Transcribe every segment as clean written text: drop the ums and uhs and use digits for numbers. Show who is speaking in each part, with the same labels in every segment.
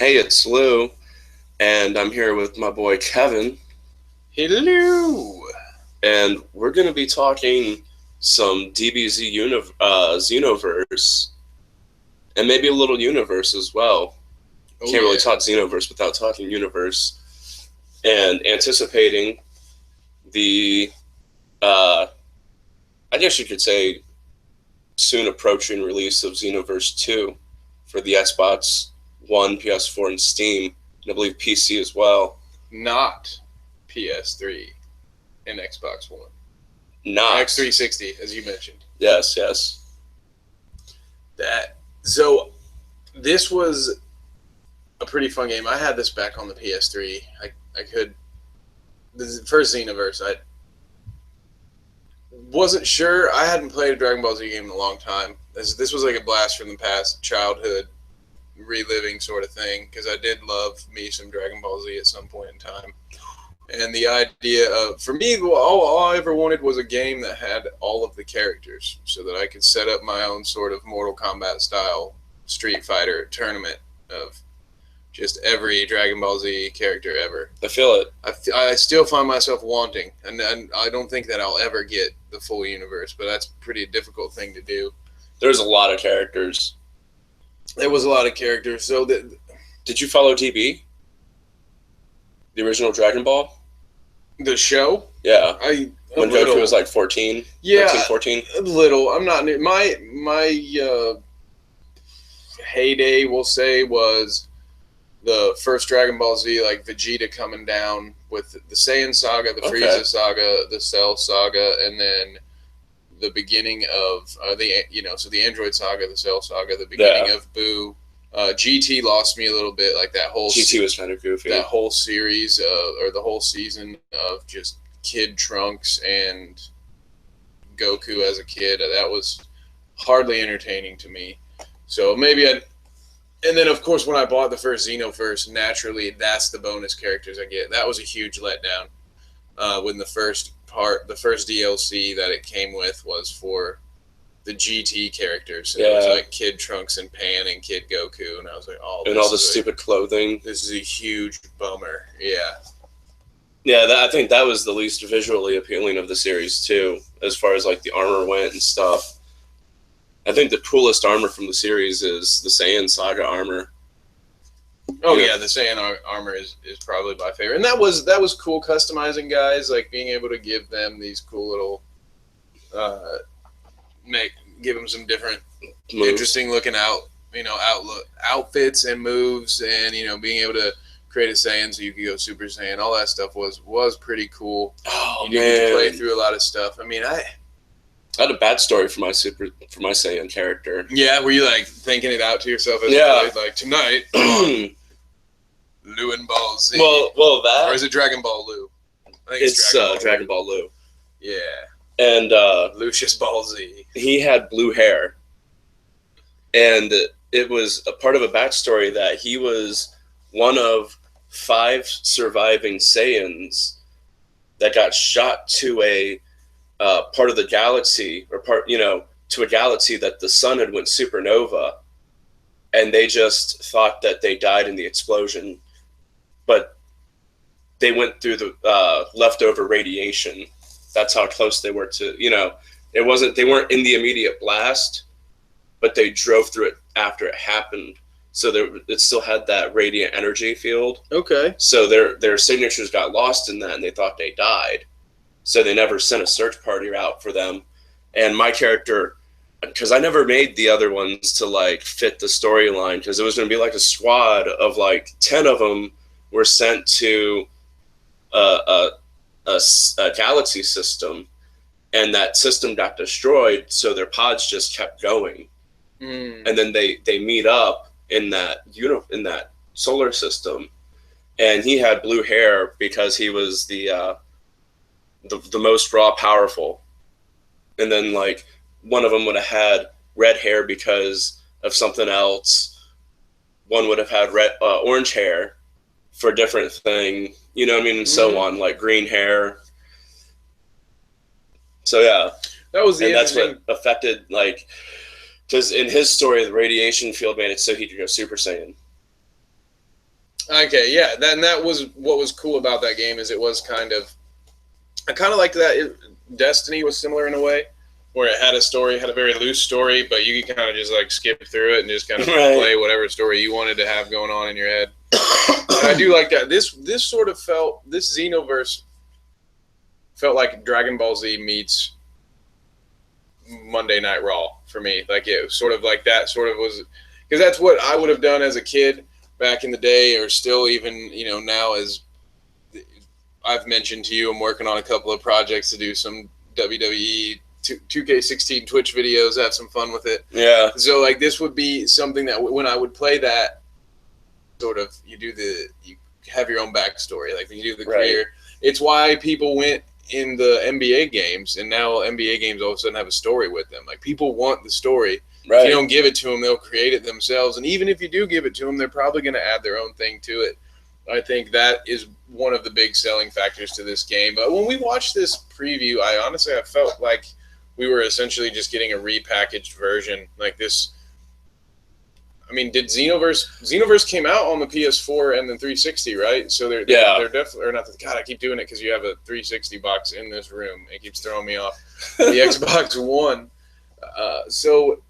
Speaker 1: Hey, it's Lou, and I'm here with my boy Kevin,
Speaker 2: Hello.
Speaker 1: and we're going to be talking some DBZ Xenoverse, and maybe a little Universe as well.
Speaker 2: Oh
Speaker 1: Can't really
Speaker 2: yeah.
Speaker 1: talk Xenoverse without talking Universe, and anticipating the, uh, I guess you could say, soon approaching release of Xenoverse 2 for the Xbox One, PS4, and Steam, and I believe PC as well.
Speaker 2: Not PS3 and Xbox One.
Speaker 1: Not.
Speaker 2: X360, as you mentioned.
Speaker 1: Yes, yes.
Speaker 2: So this was a pretty fun game. I had this back on the PS3. I could. This is the first Xenoverse. I wasn't sure. I hadn't played a Dragon Ball Z game in a long time. This was like a blast from the past, childhood reliving sort of thing. Because I did love me some Dragon Ball Z at some point in time. And the idea of, for me, all I ever wanted was a game that had all of the characters so that I could set up my own sort of Mortal Kombat style Street Fighter tournament of just every Dragon Ball Z character ever.
Speaker 1: I feel it.
Speaker 2: I still find myself wanting, and I don't think that I'll ever get the full universe, but that's a pretty difficult thing to do.
Speaker 1: There's a lot of characters.
Speaker 2: There was a lot of characters. So
Speaker 1: Did you follow DB? The original Dragon Ball?
Speaker 2: the show,
Speaker 1: Yeah.
Speaker 2: when
Speaker 1: Goku was like 14?
Speaker 2: yeah,
Speaker 1: 13, 14?
Speaker 2: a little. I'm not my heyday, we'll say, was the first Dragon Ball Z, like Vegeta coming down with the Saiyan saga, the Frieza saga, the Cell saga, and then the beginning of so the Android saga, the Cell saga, the beginning of Boo. GT lost me a little bit, like that whole
Speaker 1: GT was kind of goofy.
Speaker 2: That whole series or the whole season of just Kid Trunks and Goku as a kid, that was hardly entertaining to me. So maybe and then of course when I bought the first Xenoverse, naturally that's the bonus characters I get. That was a huge letdown. When the first DLC that it came with was for the GT characters. And it was like Kid Trunks and Pan and Kid Goku, and I was like, oh,
Speaker 1: and all the stupid clothing.
Speaker 2: This is a huge bummer. Yeah.
Speaker 1: Yeah, I think that was the least visually appealing of the series too, as far as like the armor went and stuff. I think the coolest armor from the series is the Saiyan Saga armor.
Speaker 2: Oh yeah, the Saiyan armor is probably my favorite, and that was cool customizing guys, like being able to give them these cool little, give them some different, interesting looking outfits and moves, and being able to create a Saiyan so you could go Super Saiyan. All that stuff was pretty cool.
Speaker 1: Oh
Speaker 2: you get to play through a lot of stuff. I mean, I
Speaker 1: had a bad story for my Saiyan character.
Speaker 2: Yeah, were you like thinking it out to yourself as
Speaker 1: you
Speaker 2: played, like tonight? Lou and Ball Z.
Speaker 1: Well, that,
Speaker 2: or is it Dragon Ball Lou?
Speaker 1: I think it's Dragon Ball Lou.
Speaker 2: Yeah.
Speaker 1: And
Speaker 2: Lucius Ball Z.
Speaker 1: He had blue hair, and it was a part of a backstory that he was one of 5 surviving Saiyans that got shot to a part of the galaxy, or to a galaxy that the sun had went supernova, and they just thought that they died in the explosion, but they went through the leftover radiation. That's how close they were to, they weren't in the immediate blast, but they drove through it after it happened. So it still had that radiant energy field.
Speaker 2: Okay.
Speaker 1: So their signatures got lost in that, and they thought they died. So they never sent a search party out for them. And my character, because I never made the other ones to like fit the storyline, because it was going to be like a squad of like 10 of them were sent to a galaxy system, and that system got destroyed, so their pods just kept going. And then they meet up in that solar system, and he had blue hair because he was the most raw powerful, and then like one of them would have had red hair because of something else. One would have had orange hair for a different thing, and so on, like green hair. So yeah, that's what affected, like, because in his story, the radiation field made it so he could go Super Saiyan.
Speaker 2: Okay, yeah, that was what was cool about that game, is it was I kind of liked that. Destiny was similar in a way, where it had a story, had a very loose story, but you could kind of just like skip through it and just kind of play whatever story you wanted to have going on in your head. And I do like that. This Xenoverse felt like Dragon Ball Z meets Monday Night Raw for me. Like, it was sort of like that sort of was, because that's what I would have done as a kid back in the day, or still even, now, as I've mentioned to you, I'm working on a couple of projects to do some WWE 2K16 Twitch videos, have some fun with it.
Speaker 1: Yeah.
Speaker 2: So like, this would be something that when I would play that, sort of, you have your own backstory. Like, when you do the career, it's why people went in the NBA games, and now NBA games all of a sudden have a story with them. Like, people want the story. Right. If you don't give it to them, they'll create it themselves. And even if you do give it to them, they're probably going to add their own thing to it. I think that is one of the big selling factors to this game. But when we watched this preview, I felt like we were essentially just getting a repackaged version. Like this, I mean, did Xenoverse came out on the PS4 and then 360, right? So they're definitely, or not. God, I keep doing it because you have a 360 box in this room. It keeps throwing me off. The Xbox One. So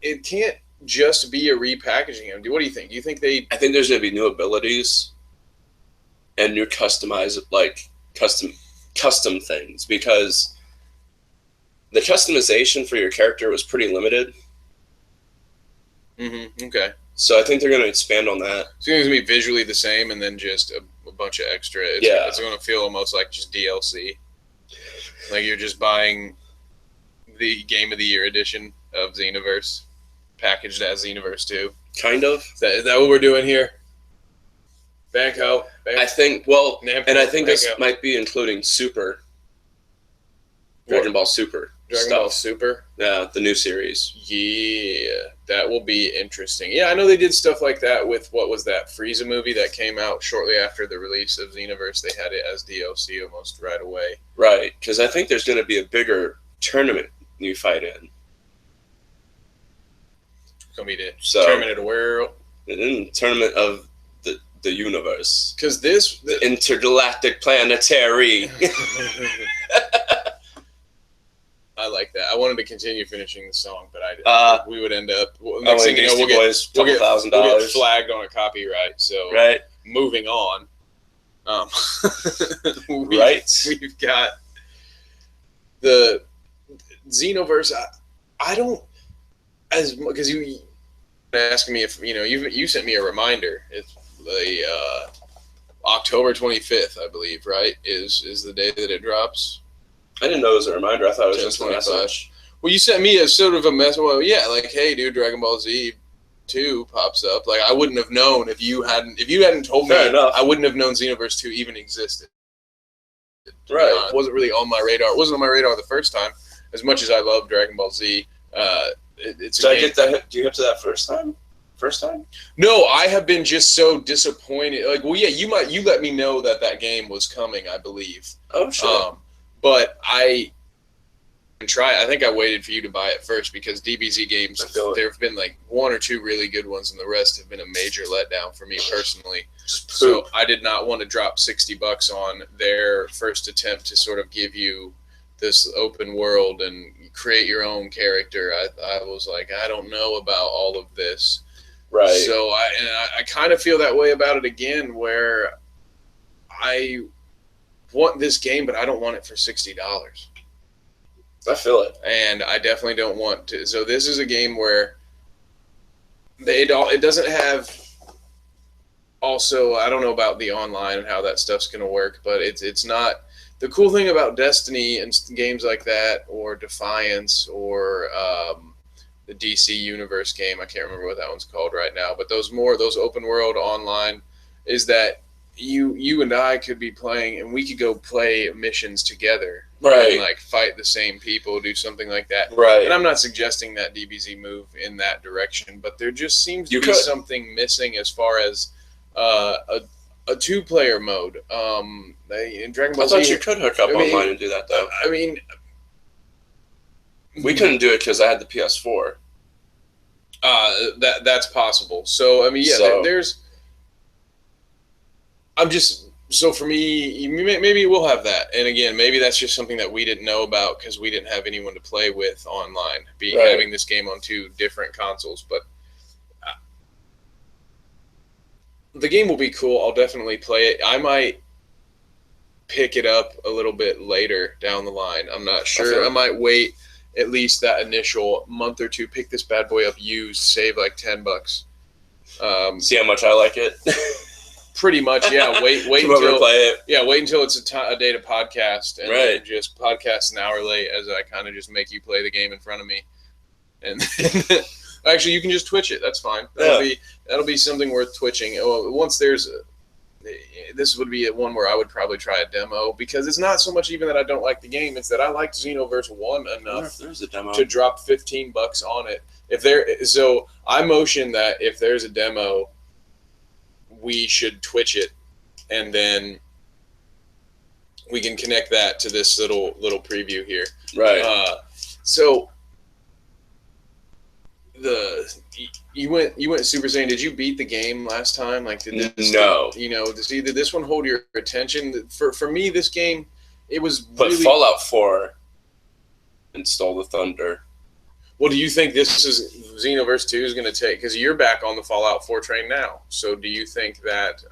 Speaker 2: it can't just be a repackaging. What do you think? Do you think I
Speaker 1: think there's going to be new abilities and new custom things, because the customization for your character was pretty limited.
Speaker 2: Mm-hmm. Okay.
Speaker 1: So I think they're going to expand on that.
Speaker 2: So it's going to be visually the same, and then just a bunch of extra. It's going to feel almost like just DLC. Like you're just buying the Game of the Year edition of Xenoverse, packaged as Xenoverse 2.
Speaker 1: Kind of.
Speaker 2: Is that what we're doing here? Banco.
Speaker 1: I think, and I think this might be including Super. Dragon Ball Super.
Speaker 2: Ball Super?
Speaker 1: Yeah, the new series.
Speaker 2: Yeah, that will be interesting. Yeah, I know they did stuff like that with, what was that, Frieza movie that came out shortly after the release of Xenoverse. They had it as DLC almost right away.
Speaker 1: Right, because I think there's going to be a bigger tournament you fight in.
Speaker 2: It's going to be the tournament of the world.
Speaker 1: The tournament of the universe.
Speaker 2: Because
Speaker 1: the intergalactic planetary.
Speaker 2: I like that. I wanted to continue finishing the song, but we would end up.
Speaker 1: Next thing you know, we'll get $1,000
Speaker 2: flagged on a copyright. So moving on. We've got the Xenoverse. I don't, because you asking me if you sent me a reminder. It's the October 25th, I believe. Right, is the day that it drops.
Speaker 1: I didn't know it was a reminder. I thought it was just a message.
Speaker 2: Well, you sent me a sort of a message. Well, yeah, like, hey, dude, Dragon Ball Z 2 pops up. Like, I wouldn't have known if you hadn't told me. Fair enough. I wouldn't have known Xenoverse 2 even existed. Right. It wasn't really on my radar. It wasn't on my radar the first time. As much as I love Dragon Ball Z, it's.
Speaker 1: Did I get that? Do you get to that first time? First time?
Speaker 2: No, I have been just so disappointed. Like, well, yeah, you let me know that game was coming, I believe.
Speaker 1: Oh, sure.
Speaker 2: But I think I waited for you to buy it first, because DBZ games, there have been like one or two really good ones, and the rest have been a major letdown for me personally. So I did not want to drop $60 on their first attempt to sort of give you this open world and create your own character. I was like, I don't know about all of this.
Speaker 1: Right.
Speaker 2: So I kind of feel that way about it again, where I want this game, but I don't want it for $60.
Speaker 1: I feel it.
Speaker 2: And I definitely don't want to. So this is a game where it doesn't have. Also, I don't know about the online and how that stuff's going to work, but it's not. The cool thing about Destiny and games like that, or Defiance, or the DC Universe game, I can't remember what that one's called right now, but those open world online, is that you and I could be playing, and we could go play missions together, right? And like fight the same people, do something like that,
Speaker 1: right?
Speaker 2: And I'm not suggesting that DBZ move in that direction, but there just seems to be something missing as far as a two-player mode. In Dragon Ball Z,
Speaker 1: I thought you could hook up online and do that, though.
Speaker 2: I mean,
Speaker 1: we couldn't do it because I had the PS4.
Speaker 2: That's possible. So I mean, yeah, there's. So for me, maybe we'll have that. And again, maybe that's just something that we didn't know about because we didn't have anyone to play with online, having this game on 2 different consoles. But the game will be cool. I'll definitely play it. I might pick it up a little bit later down the line. I'm not sure. Okay. I might wait at least that initial month or 2, pick this bad boy up used, save like $10.
Speaker 1: See how much I like it.
Speaker 2: Pretty much, yeah. Wait until play it. Yeah, wait until it's a day to podcast, and then just podcast an hour late as I kind of just make you play the game in front of me. And actually, you can just Twitch it. That's fine. That'll be something worth twitching. Once this would be one where I would probably try a demo because it's not so much even that I don't like the game; it's that I liked Xenoverse 1 enough to drop $15 on it. So I motion that if there's a demo, we should Twitch it, and then we can connect that to this little preview here.
Speaker 1: Right.
Speaker 2: So you went Super Saiyan. Did you beat the game last time? Like, did this?
Speaker 1: No.
Speaker 2: Did this one hold your attention? For me, this game, it was.
Speaker 1: But really, Fallout 4 install the Thunder.
Speaker 2: Well, do you think this is Xenoverse 2 is going to take? Because you're back on the Fallout 4 train now. So do you think that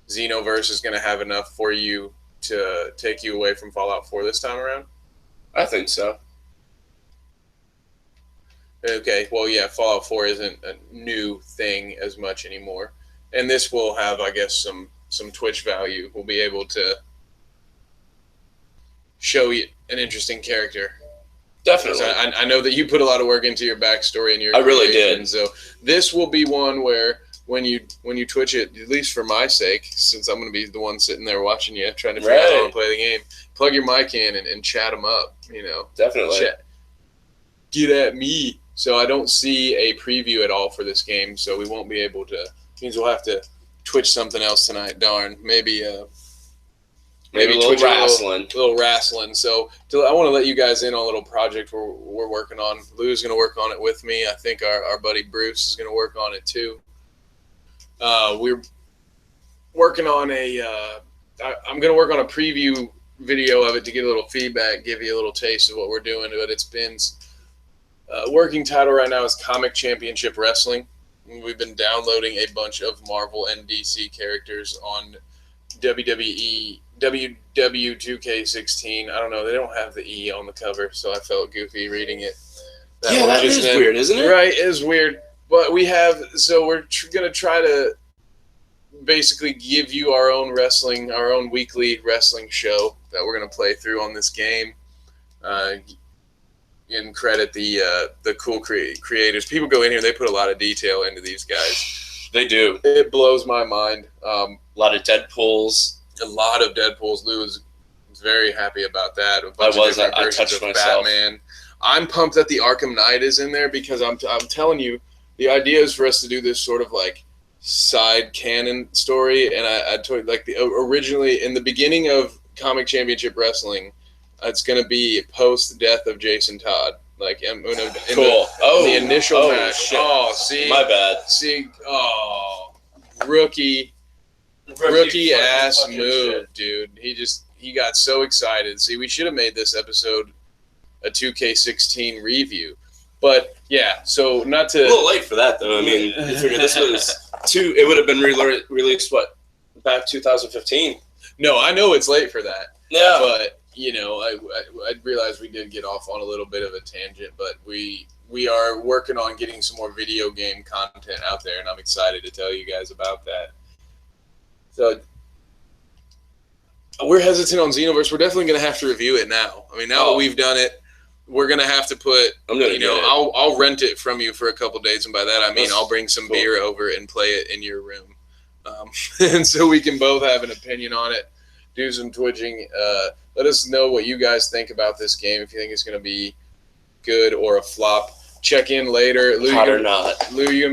Speaker 2: Xenoverse is going to have enough for you to take you away from Fallout 4 this time around?
Speaker 1: I think so.
Speaker 2: Okay, well, yeah, Fallout 4 isn't a new thing as much anymore. And this will have, I guess, some Twitch value. We'll be able to show you an interesting character.
Speaker 1: Definitely.
Speaker 2: I know that you put a lot of work into your backstory and your.
Speaker 1: I really did.
Speaker 2: So this will be one where when you Twitch it, at least for my sake, since I'm going to be the one sitting there watching you, trying to figure out how to play the game, plug your mic in and chat them up.
Speaker 1: Definitely.
Speaker 2: Get at me. So I don't see a preview at all for this game. So we won't be able to. Means we'll have to Twitch something else tonight. Darn. Maybe
Speaker 1: a little wrestling.
Speaker 2: Little wrestling. So I want to let you guys in on a little project we're working on. Lou's going to work on it with me. I think our buddy Bruce is going to work on it too. We're working on I'm going to work on a preview video of it to get a little feedback, give you a little taste of what we're doing. But it's been working title right now is Comic Championship Wrestling. We've been downloading a bunch of Marvel and DC characters on WWE 2K16. I don't know. They don't have the E on the cover, so I felt goofy reading it.
Speaker 1: That is weird, isn't it?
Speaker 2: Right, it is weird. But we're going to try to basically give you our own weekly wrestling show that we're going to play through on this game. And credit the cool creators. People go in here, they put a lot of detail into these guys.
Speaker 1: They do.
Speaker 2: It blows my mind.
Speaker 1: A lot of Deadpools.
Speaker 2: Lou was very happy about that.
Speaker 1: I touched myself.
Speaker 2: Batman. I'm pumped that the Arkham Knight is in there because I'm telling you, the idea is for us to do this sort of like side canon story. And I told like originally in the beginning of Comic Championship Wrestling, it's going to be post death of Jason Todd. Like in
Speaker 1: cool.
Speaker 2: The initial match.
Speaker 1: Shit.
Speaker 2: Oh, see,
Speaker 1: my bad.
Speaker 2: See, rookie ass move,
Speaker 1: shit.
Speaker 2: Dude. He got so excited. See, we should have made this episode a 2K16 review, but yeah. So not to
Speaker 1: a little late for that though. I mean, you figure this was it would have been released back 2015.
Speaker 2: No, I know it's late for that.
Speaker 1: Yeah,
Speaker 2: but I realized we did get off on a little bit of a tangent, but we are working on getting some more video game content out there, and I'm excited to tell you guys about that. So we're hesitant on Xenoverse. We're definitely going to have to review it now. I mean, now that we've done it, we're going to have to put, I'll rent it from you for a couple days, and by that I mean I'll bring some beer over and play it in your room. And so we can both have an opinion on it, do some twitching. Let us know what you guys think about this game, if you think it's going to be good or a flop. Check in later. Lou,
Speaker 1: hot or not.
Speaker 2: Lou, you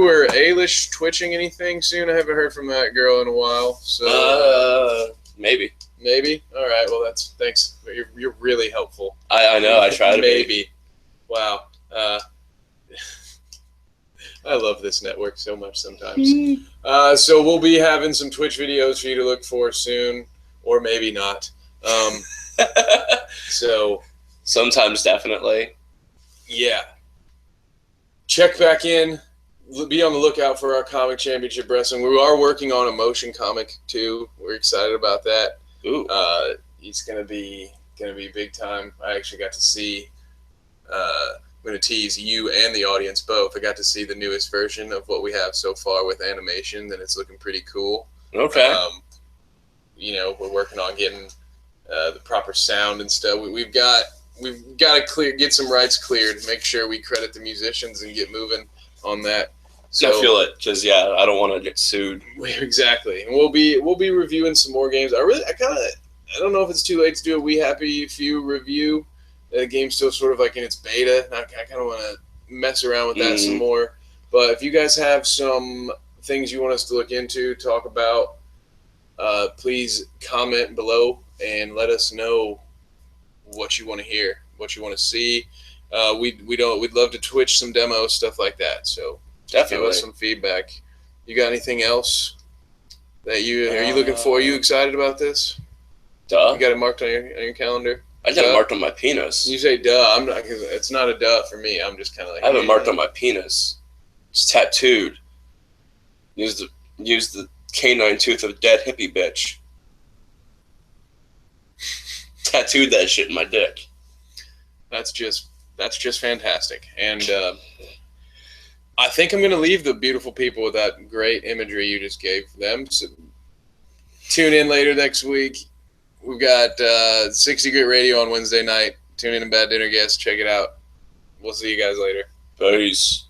Speaker 2: or Ailish twitching anything soon? I haven't heard from that girl in a while. So
Speaker 1: maybe.
Speaker 2: Maybe? All right. Well, thanks. You're really helpful.
Speaker 1: I know. I try to
Speaker 2: maybe. Wow. I love this network so much sometimes. So we'll be having some Twitch videos for you to look for soon, or maybe not. So
Speaker 1: sometimes definitely.
Speaker 2: Yeah. Check back in. Be on the lookout for our comic championship wrestling. We are working on a motion comic too. We're excited about that.
Speaker 1: Ooh.
Speaker 2: It's gonna be big time. I actually got to see. I'm going to tease you and the audience both. I got to see the newest version of what we have so far with animation, and it's looking pretty cool.
Speaker 1: Okay.
Speaker 2: We're working on getting the proper sound and stuff. We've got to get some rights cleared, make sure we credit the musicians and get moving on that. So
Speaker 1: I feel it, because I don't want to get sued.
Speaker 2: Exactly, and we'll be reviewing some more games. I don't know if it's too late to do a We Happy Few review. The game's still sort of like in its beta. I kind of want to mess around with that some more. But if you guys have some things you want us to look into, talk about, please comment below and let us know what you want to hear, what you want to see. We'd love to Twitch some demos, stuff like that. So
Speaker 1: definitely
Speaker 2: give us some feedback. You got anything else that are you looking for? Are you excited about this?
Speaker 1: Duh.
Speaker 2: You got it marked on your calendar?
Speaker 1: I got it marked on my penis.
Speaker 2: You say duh. I'm not. Cause it's not a duh for me. I'm just kind of like.
Speaker 1: I have it marked on my penis. It's tattooed. Use the canine tooth of a dead hippie bitch. Tattooed that shit in my dick.
Speaker 2: That's just fantastic. And I think I'm going to leave the beautiful people with that great imagery you just gave them. So tune in later next week. We've got 60 Grit Radio on Wednesday night. Tune in to Bad Dinner Guests. Check it out. We'll see you guys later.
Speaker 1: Peace.